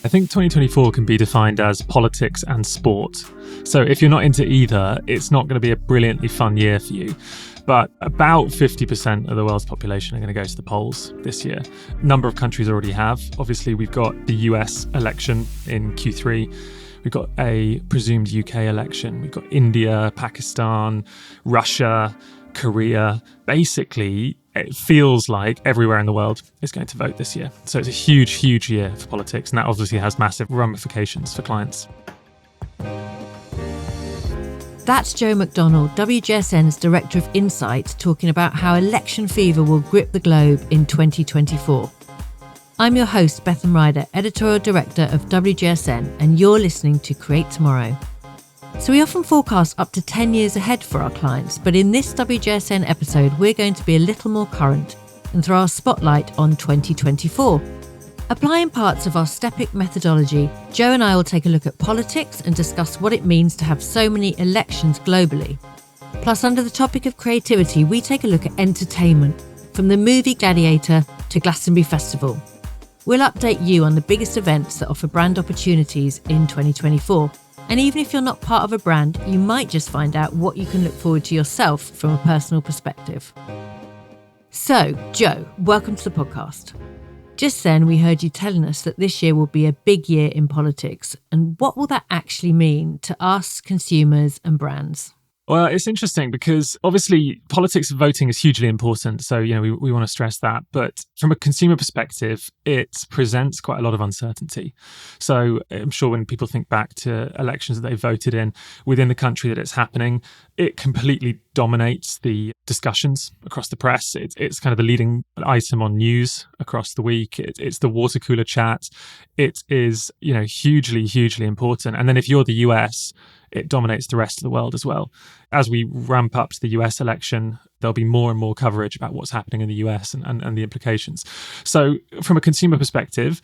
I think 2024 can be defined as politics and sport. So if you're not into either, it's not going to be a brilliantly fun year for you. But about 50% of the world's population are going to go to the polls this year. A number of countries already have. Obviously, we've got the US election in Q3. We've got a presumed UK election. We've got India, Pakistan, Russia, Korea. Basically, it feels like everywhere in the world is going to vote this year. So it's a huge, huge year for politics. And that obviously has massive ramifications for clients. That's Joe McDonnell, WGSN's Director of Insight, talking about how election fever will grip the globe in 2024. I'm your host, Bethan Ryder, Editorial Director of WGSN, and you're listening to Create Tomorrow. So we often forecast up to 10 years ahead for our clients, but in this WGSN episode, we're going to be a little more current and throw our spotlight on 2024. Applying parts of our STEPIC methodology, Joe and I will take a look at politics and discuss what it means to have so many elections globally. Plus, under the topic of creativity, we take a look at entertainment, from the movie Gladiator to Glastonbury Festival. We'll update you on the biggest events that offer brand opportunities in 2024. And even if you're not part of a brand, you might just find out what you can look forward to yourself from a personal perspective. So, Joe, welcome to the podcast. Just then, we heard you telling us that this year will be a big year in politics. And what will that actually mean to us, consumers and brands? Well, it's interesting because obviously politics and voting is hugely important. So, we want to stress that. But from a consumer perspective, it presents quite a lot of uncertainty. So I'm sure when people think back to elections that they voted in within the country that it's happening, it completely dominates the discussions across the press. It's kind of the leading item on news across the week. It's the water cooler chat. It is, hugely, hugely important. And then if you're the US, it dominates the rest of the world as well. As we ramp up to the US election, there'll be more and more coverage about what's happening in the US and the implications. So from a consumer perspective,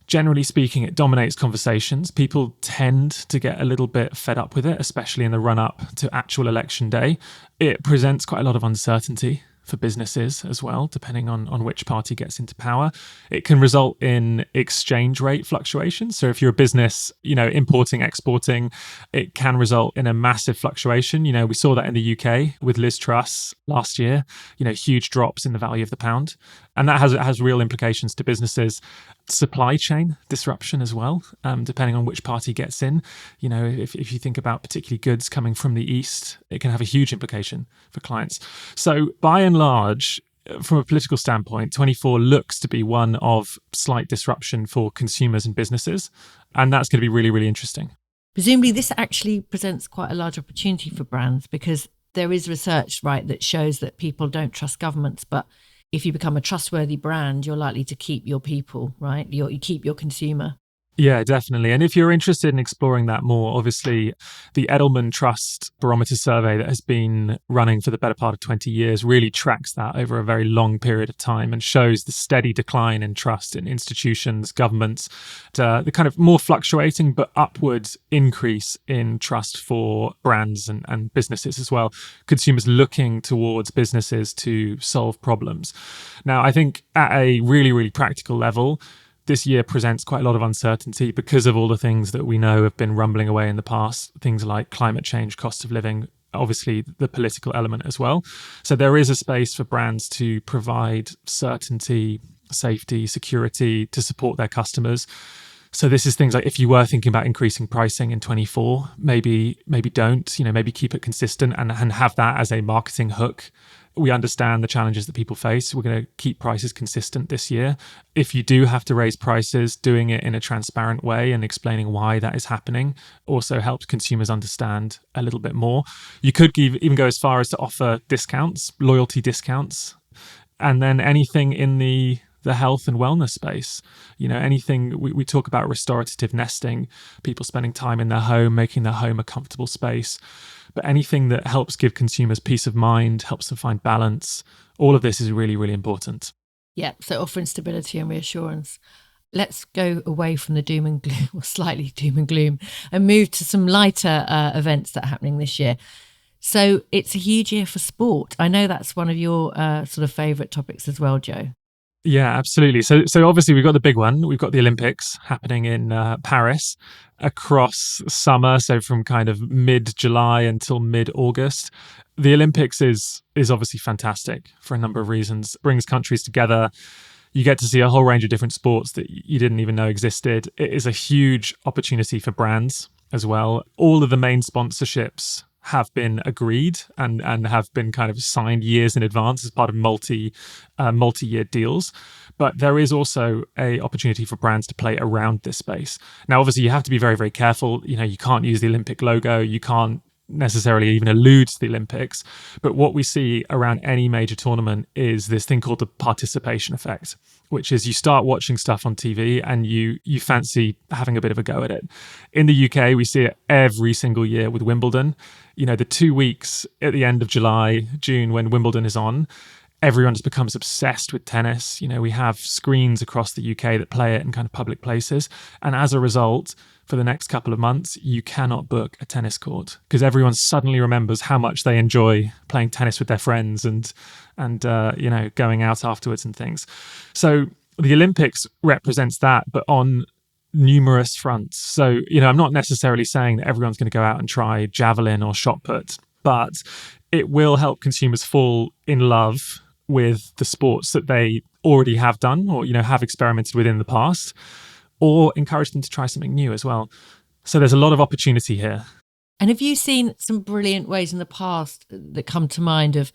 generally speaking, it dominates conversations. People tend to get a little bit fed up with it, especially in the run-up to actual election day. It presents quite a lot of uncertainty for businesses as well, depending on which party gets into power. It can result in exchange rate fluctuations. So if you're a business, importing, exporting, it can result in a massive fluctuation. We saw that in the UK with Liz Truss last year, huge drops in the value of the pound. And that has real implications to businesses. Supply chain disruption as well, depending on which party gets in. If you think about particularly goods coming from the East, it can have a huge implication for clients. So by and large, from a political standpoint, 24 looks to be one of slight disruption for consumers and businesses. And that's going to be really, really interesting. Presumably this actually presents quite a large opportunity for brands because there is research, right, that shows that people don't trust governments, but if you become a trustworthy brand, you're likely to keep your people, right? You keep your consumer. Yeah, definitely. And if you're interested in exploring that more, obviously the Edelman Trust Barometer survey that has been running for the better part of 20 years really tracks that over a very long period of time and shows the steady decline in trust in institutions, governments, the kind of more fluctuating but upwards increase in trust for brands and businesses as well. Consumers looking towards businesses to solve problems. Now, I think at a really, really practical level, this year presents quite a lot of uncertainty because of all the things that we know have been rumbling away in the past, things like climate change, cost of living, obviously the political element as well. So there is a space for brands to provide certainty, safety, security to support their customers. So this is things like if you were thinking about increasing pricing in 24, maybe don't, maybe keep it consistent and have that as a marketing hook. We understand the challenges that people face. We're going to keep prices consistent this year. If you do have to raise prices, doing it in a transparent way and explaining why that is happening also helps consumers understand a little bit more. You could even go as far as to offer discounts, loyalty discounts, and then anything in the health and wellness space. Anything we talk about restorative nesting, people spending time in their home, making their home a comfortable space. But anything that helps give consumers peace of mind, helps them find balance, all of this is really, really important. Yeah, so offering stability and reassurance. Let's go away from the doom and gloom, or slightly doom and gloom, and move to some lighter events that are happening this year. So it's a huge year for sport. I know that's one of your sort of favourite topics as well, Joe. Yeah, absolutely. So obviously we've got the big one. We've got the Olympics happening in Paris across summer. So from kind of mid-July until mid-August. The Olympics is obviously fantastic for a number of reasons. It brings countries together. You get to see a whole range of different sports that you didn't even know existed. It is a huge opportunity for brands as well. All of the main sponsorships have been agreed and have been kind of signed years in advance as part of multi-year deals. But there is also a opportunity for brands to play around this space. Now, obviously, you have to be very, very careful. You can't use the Olympic logo. You can't necessarily even allude to the Olympics. But what we see around any major tournament is this thing called the participation effect, which is you start watching stuff on TV and you fancy having a bit of a go at it. In the UK, we see it every single year with Wimbledon. The 2 weeks at the end of July, June, when Wimbledon is on, everyone just becomes obsessed with tennis. We have screens across the UK that play it in kind of public places. And as a result, for the next couple of months, you cannot book a tennis court because everyone suddenly remembers how much they enjoy playing tennis with their friends and going out afterwards and things. So the Olympics represents that, but on numerous fronts. So, I'm not necessarily saying that everyone's going to go out and try javelin or shot put, but it will help consumers fall in love with the sports that they already have done or, have experimented with in the past, or encourage them to try something new as well. So there's a lot of opportunity here. And have you seen some brilliant ways in the past that come to mind of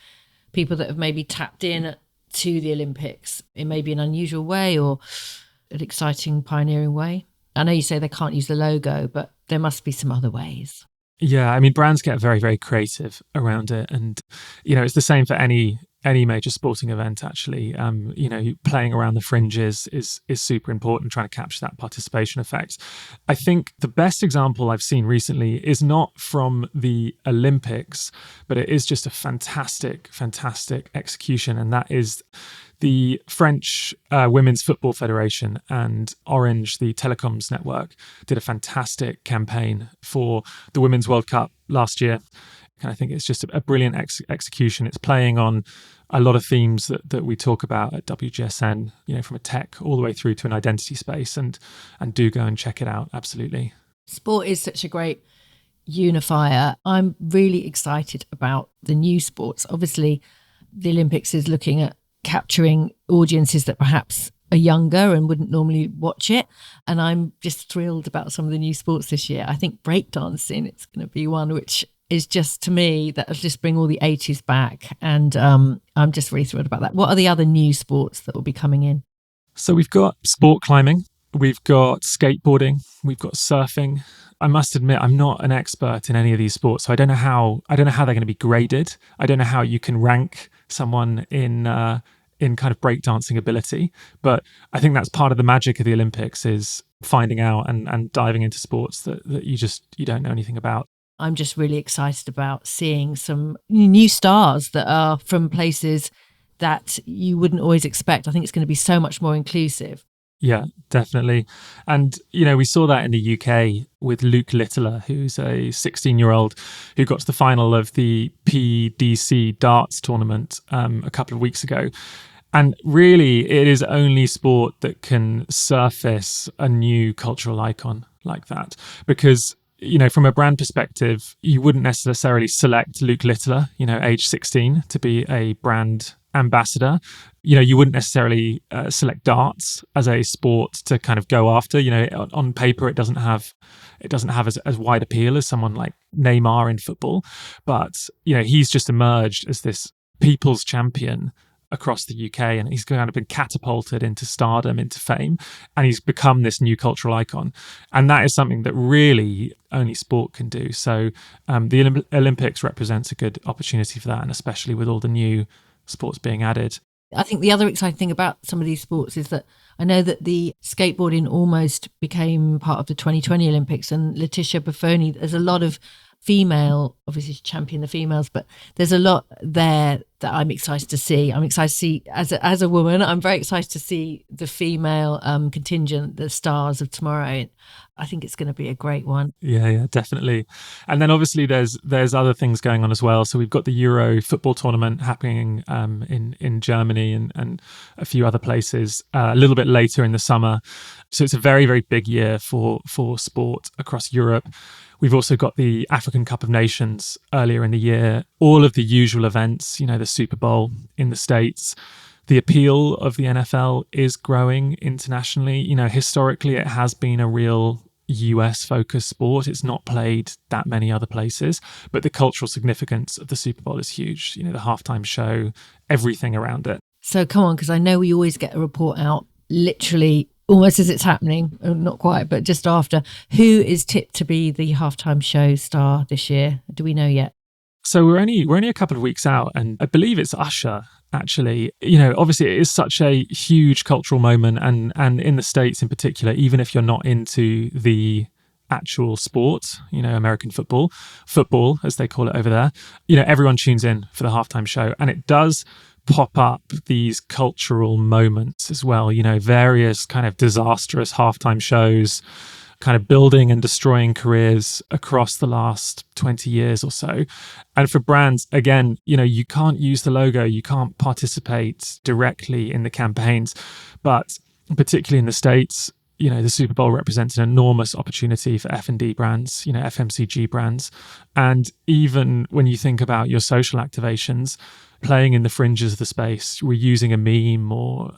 people that have maybe tapped in to the Olympics in maybe an unusual way or an exciting, pioneering way? I know you say they can't use the logo, but there must be some other ways. Yeah, brands get very, very creative around it. And, it's the same for any major sporting event, actually. Playing around the fringes is super important, trying to capture that participation effect. I think the best example I've seen recently is not from the Olympics, but it is just a fantastic, fantastic execution. And that is the French Women's Football Federation and Orange, the telecoms network, did a fantastic campaign for the Women's World Cup last year. And I think it's just a brilliant execution. It's playing on a lot of themes that we talk about at WGSN, from a tech all the way through to an identity space. And do go and check it out. Absolutely. Sport is such a great unifier. I'm really excited about the new sports. Obviously, the Olympics is looking at capturing audiences that perhaps are younger and wouldn't normally watch it. And I'm just thrilled about some of the new sports this year. I think breakdancing, it's going to be one which is just, to me, that'll just bring all the 80s back. And I'm just really thrilled about that. What are the other new sports that will be coming in? So we've got sport climbing, we've got skateboarding, we've got surfing. I must admit, I'm not an expert in any of these sports, so I don't know how they're going to be graded. I don't know how you can rank someone in kind of breakdancing ability. But I think that's part of the magic of the Olympics, is finding out and diving into sports that you don't know anything about. I'm just really excited about seeing some new stars that are from places that you wouldn't always expect. I think it's going to be so much more inclusive. Yeah, definitely. And, we saw that in the UK with Luke Littler, who's a 16-year-old who got to the final of the PDC darts tournament a couple of weeks ago. And really, it is only sport that can surface a new cultural icon like that. Because, from a brand perspective, you wouldn't necessarily select Luke Littler, age 16, to be a brand ambassador. You wouldn't necessarily select darts as a sport to kind of go after. On paper, it doesn't have as wide appeal as someone like Neymar in football. But, he's just emerged as this people's champion across the UK, and he's kind of been catapulted into stardom, into fame, and he's become this new cultural icon. And that is something that really only sport can do. So the Olympics represents a good opportunity for that, and especially with all the new sports being added. I think the other exciting thing about some of these sports is that I know that the skateboarding almost became part of the 2020 Olympics, and Letitia Buffoni, there's a lot of female, obviously champion the females, but there's a lot there that I'm excited to see. I'm excited to see, as a woman, I'm very excited to see the female contingent, the stars of tomorrow. I think it's going to be a great one. Yeah, definitely. And then obviously there's other things going on as well. So we've got the Euro football tournament happening in Germany and a few other places a little bit later in the summer. So it's a very, very big year for sport across Europe. We've also got the African Cup of Nations earlier in the year, all of the usual events, the Super Bowl in the States. The appeal of the NFL is growing internationally. Historically, it has been a real US-focused sport. It's not played that many other places, but the cultural significance of the Super Bowl is huge. The halftime show, everything around it. So come on, because I know we always get a report out literally almost as it's happening, not quite, but just after. Who is tipped to be the halftime show star this year? Do we know yet? So we're only a couple of weeks out, and I believe it's Usher. Actually, obviously it is such a huge cultural moment, and in the States in particular, even if you're not into the actual sport, American football as they call it over there, everyone tunes in for the halftime show, and it does pop up these cultural moments as well, various kind of disastrous halftime shows kind of building and destroying careers across the last 20 years or so. And for brands, again, you can't use the logo, you can't participate directly in the campaigns, but particularly in the States, the Super Bowl represents an enormous opportunity for F&D brands, FMCG brands. And even when you think about your social activations, playing in the fringes of the space, reusing a meme or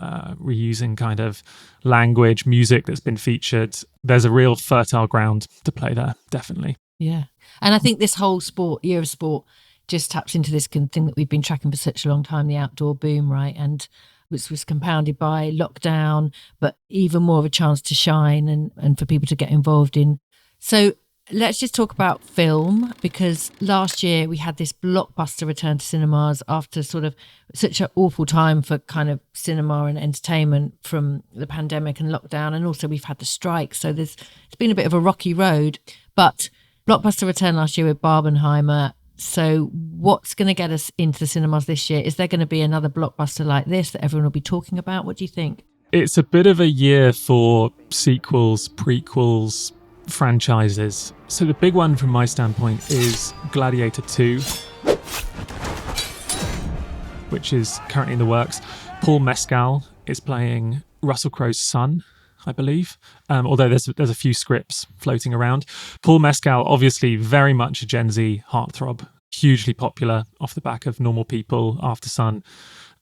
reusing kind of language, music that's been featured, there's a real fertile ground to play there, definitely. Yeah. And I think this whole year of sport just taps into this thing that we've been tracking for such a long time, the outdoor boom, right? And which was compounded by lockdown, but even more of a chance to shine and for people to get involved in. So let's just talk about film, because last year we had this blockbuster return to cinemas after sort of such an awful time for kind of cinema and entertainment from the pandemic and lockdown. And also we've had the strike. So it's been a bit of a rocky road, but blockbuster return last year with Barbenheimer. So what's going to get us into the cinemas this year? Is there going to be another blockbuster like this that everyone will be talking about? What do you think? It's a bit of a year for sequels, prequels, franchises. So the big one from my standpoint is Gladiator 2, which is currently in the works. Paul Mescal is playing Russell Crowe's son, I believe, although there's a few scripts floating around. Paul Mescal, obviously very much a Gen Z heartthrob, hugely popular off the back of Normal People, After Sun,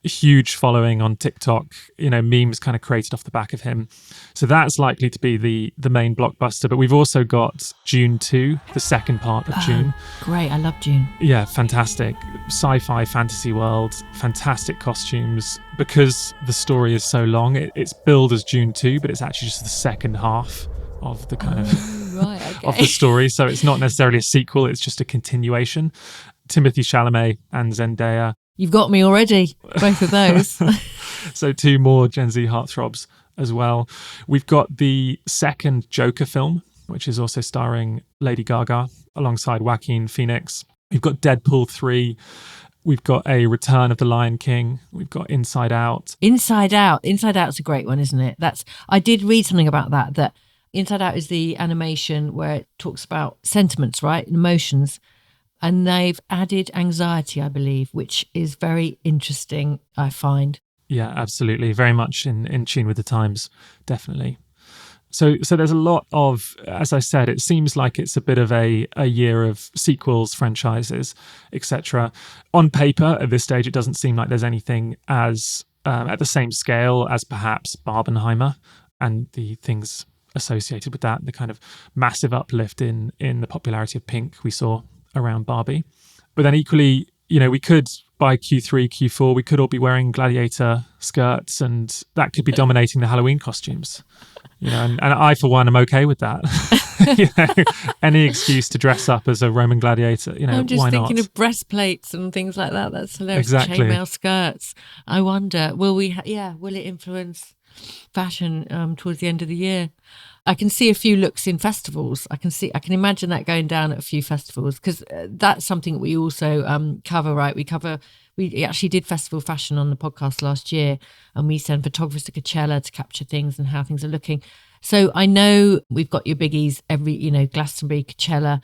huge following on TikTok, memes kind of created off the back of him. So that's likely to be the main blockbuster. But we've also got Dune 2, the second part of Dune. Great, I love Dune. Yeah, fantastic. Sci-fi fantasy world, fantastic costumes. Because the story is so long, it's billed as Dune 2, but it's actually just the second half of the kind of right, okay. of the story. So it's not necessarily a sequel, it's just a continuation. Timothée Chalamet and Zendaya. You've got me already, both of those. So two more Gen Z heartthrobs as well. We've got the second Joker film, which is also starring Lady Gaga alongside Joaquin Phoenix. We've got Deadpool 3. We've got a return of The Lion King. We've got Inside Out. Inside Out's a great one, isn't it? I did read something about that Inside Out is the animation where it talks about sentiments, right? Emotions. And they've added anxiety, I believe, which is very interesting, I find. Yeah, absolutely. Very much in tune with the times, definitely. So there's a lot of, as I said, it seems like it's a bit of a year of sequels, franchises, etc. On paper, at this stage, it doesn't seem like there's anything as at the same scale as perhaps Barbenheimer and the things associated with that, the kind of massive uplift in the popularity of Pink we saw around Barbie. But then equally, we could, by Q3, Q4, we could all be wearing gladiator skirts, and that could be dominating the Halloween costumes. And I, for one, am okay with that. Any excuse to dress up as a Roman gladiator, I'm just why thinking not? of breastplates and things like that. That's hilarious. Exactly. Chainmail skirts. I wonder, will it influence fashion towards the end of the year? I can see a few looks in festivals. I can imagine that going down at a few festivals, because that's something that we also cover, right? We We actually did Festival Fashion on the podcast last year, and we send photographers to Coachella to capture things and how things are looking. So I know we've got your biggies Glastonbury, Coachella.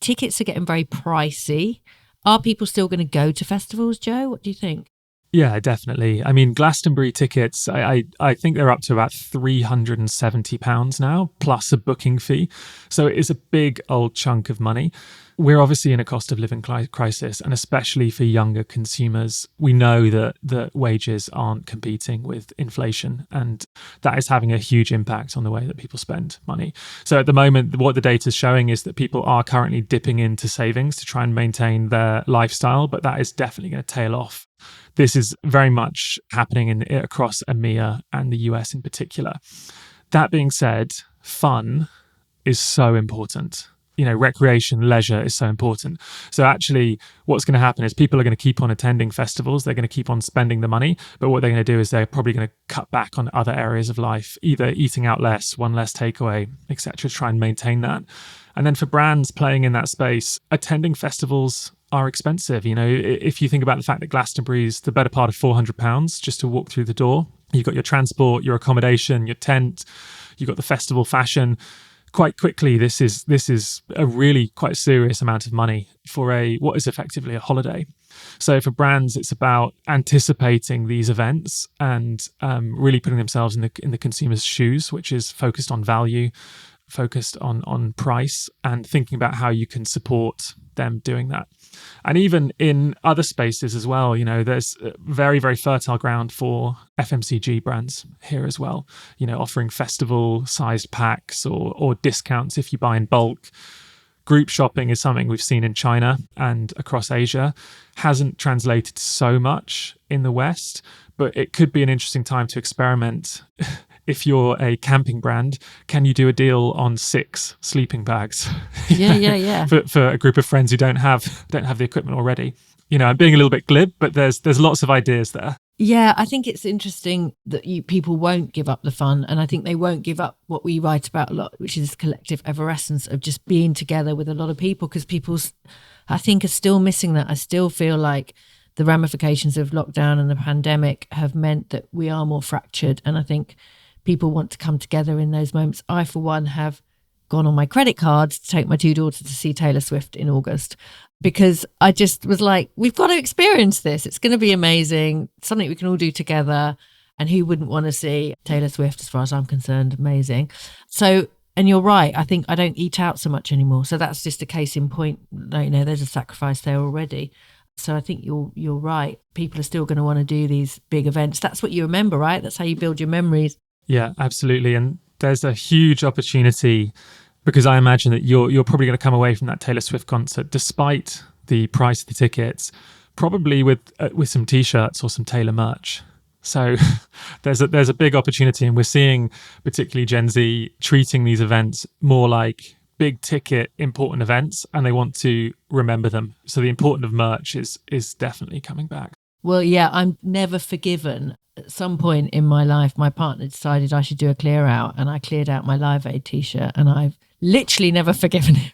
Tickets are getting very pricey. Are people still going to go to festivals, Joe? What do you think? Yeah, definitely. I mean, Glastonbury tickets, I think they're up to about £370 now, plus a booking fee. So it is a big old chunk of money. We're obviously in a cost of living crisis, and especially for younger consumers, we know that wages aren't competing with inflation, and that is having a huge impact on the way that people spend money. So at the moment, what the data is showing is that people are currently dipping into savings to try and maintain their lifestyle, but that is definitely going to tail off. This is very much happening across EMEA and the US in particular. That being said, fun is so important. Recreation, leisure is so important. So actually, what's going to happen is people are going to keep on attending festivals. They're going to keep on spending the money. But what they're going to do is they're probably going to cut back on other areas of life, either eating out less, one less takeaway, etc., to try and maintain that. And then for brands playing in that space, attending festivals are expensive. If you think about the fact that Glastonbury's the better part of £400 just to walk through the door, you've got your transport, your accommodation, your tent, you've got the festival fashion. Quite quickly, this is a really quite serious amount of money for what is effectively a holiday. So for brands, it's about anticipating these events and really putting themselves in the consumer's shoes, which is focused on value, focused on price, and thinking about how you can support them doing that. And even in other spaces as well, there's very, very fertile ground for FMCG brands here as well, offering festival-sized packs or discounts if you buy in bulk. Group shopping is something we've seen in China and across Asia. Hasn't translated so much in the West, but it could be an interesting time to experiment. If you're a camping brand, can you do a deal on 6 sleeping bags? Yeah. for a group of friends who don't have the equipment already. I'm being a little bit glib, but there's lots of ideas there. Yeah, I think it's interesting that people won't give up the fun, and I think they won't give up what we write about a lot, which is collective effervescence of just being together with a lot of people, because people, I think, are still missing that. I still feel like the ramifications of lockdown and the pandemic have meant that we are more fractured, and I think people want to come together in those moments. I, for one, have gone on my credit card to take my 2 daughters to see Taylor Swift in August, because I just was like, we've got to experience this. It's going to be amazing, something we can all do together. And who wouldn't want to see Taylor Swift, as far as I'm concerned? Amazing. So, and you're right, I think I don't eat out so much anymore. So that's just a case in point. There's a sacrifice there already. So I think you're right. People are still going to want to do these big events. That's what you remember, right? That's how you build your memories. Yeah, absolutely. And there's a huge opportunity, because I imagine that you're probably going to come away from that Taylor Swift concert, despite the price of the tickets, probably with some T-shirts or some Taylor merch. So there's a big opportunity, and we're seeing particularly Gen Z treating these events more like big ticket important events, and they want to remember them. So the importance of merch is definitely coming back. Well, yeah, I'm never forgiven. At some point in my life, my partner decided I should do a clear out, and I cleared out my Live Aid T-shirt, and I've literally never forgiven him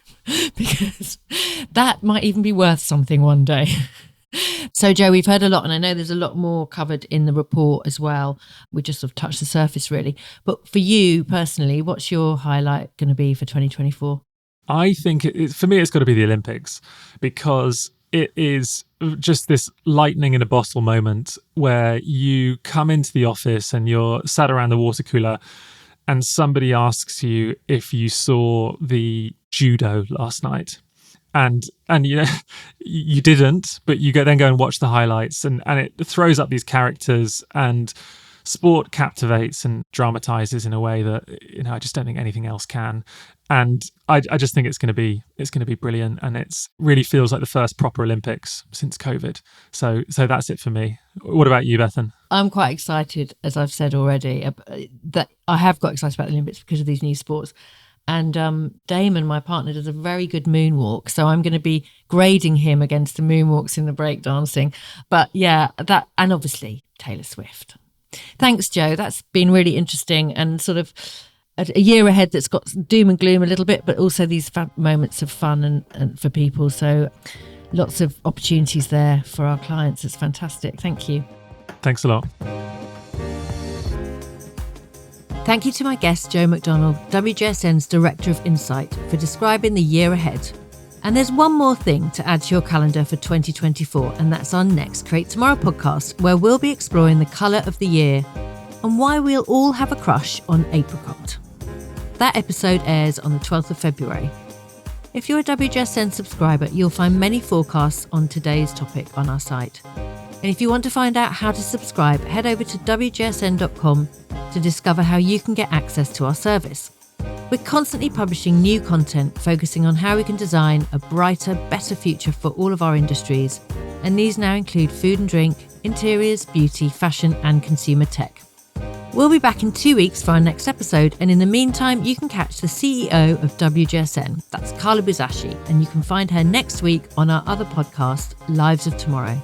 because that might even be worth something one day. So, Joe, we've heard a lot, and I know there's a lot more covered in the report as well. We just sort of touched the surface, really. But for you personally, what's your highlight going to be for 2024? I think for me, it's got to be the Olympics, because it is just this lightning in a bottle moment where you come into the office and you're sat around the water cooler and somebody asks you if you saw the judo last night. And you didn't, but you then go and watch the highlights, and it throws up these characters, and sport captivates and dramatizes in a way that I just don't think anything else can. And I just think it's going to be brilliant, and it's really feels like the first proper Olympics since COVID. So that's it for me. What about you, Bethan? I'm quite excited, as I've said already, that I have got excited about the Olympics because of these new sports. And Damon, my partner, does a very good moonwalk. So I'm going to be grading him against the moonwalks in the breakdancing. But yeah, that, and obviously Taylor Swift. Thanks, Joe. That's been really interesting, and sort of a year ahead that's got doom and gloom a little bit, but also these moments of fun and for people. So lots of opportunities there for our clients. It's fantastic. Thank you. Thanks a lot. Thank you to my guest, Joe McDonnell, WGSN's Director of Insight, for describing the year ahead. And there's one more thing to add to your calendar for 2024, and that's our next Create Tomorrow podcast, where we'll be exploring the colour of the year and why we'll all have a crush on apricot. That episode airs on the 12th of February. If you're a WGSN subscriber, you'll find many forecasts on today's topic on our site. And if you want to find out how to subscribe, head over to WGSN.com to discover how you can get access to our service. We're constantly publishing new content focusing on how we can design a brighter, better future for all of our industries, and these now include food and drink, interiors, beauty, fashion and consumer tech. We'll be back in 2 weeks for our next episode, and in the meantime you can catch the CEO of WGSN, that's Carla Buzashi, and you can find her next week on our other podcast, Lives of Tomorrow.